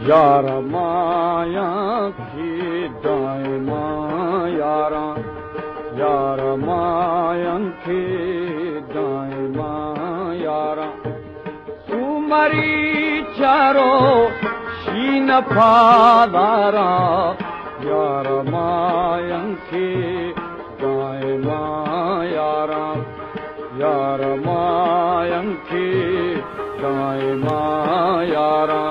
यारा माया की दायमा यारा यारा माया की दायमा यारा सुमरी चारो शीन फादारा यारा माया की दायमा यारा यारा माया की दायमा यारा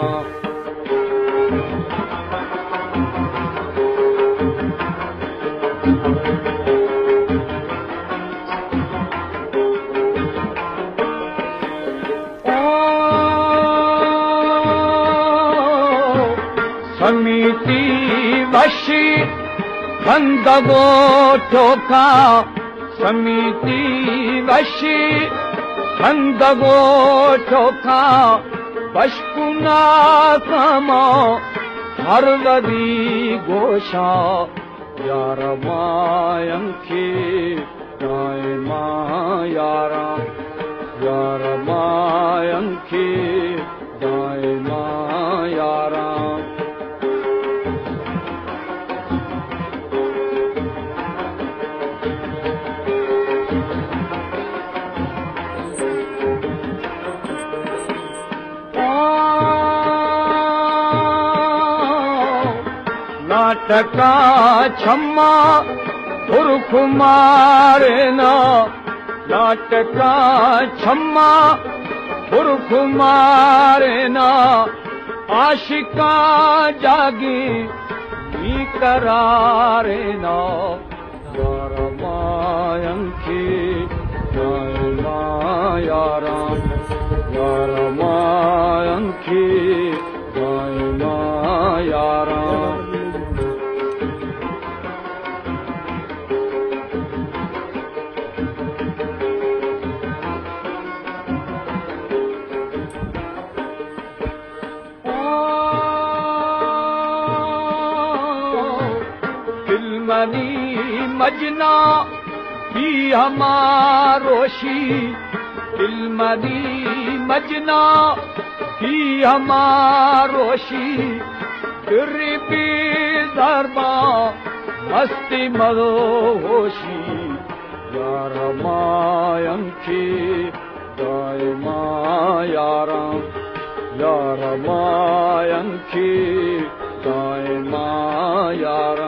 समिति वशी बंदगो ठोका समिति वशी बंदगो ठोका बशकुना कमो हरवदी गोशा यार मायंकी दायमा यारा यार मायंकी दायमा यारा नाटका छम्मा पुरख मारे ना नाटका छम्मा पुरख मारे ना आशिका जागी नी करारे ना यारा मायंकी दायमा यारा यारा मायंकी दायमा यारा मजना ही हमारोशी दिलमनी मजना ही हमारोशी गिरबी दरबा मस्ती मदोशी यार मायंकी दायमा यारा यार मायंकी दायमा यारा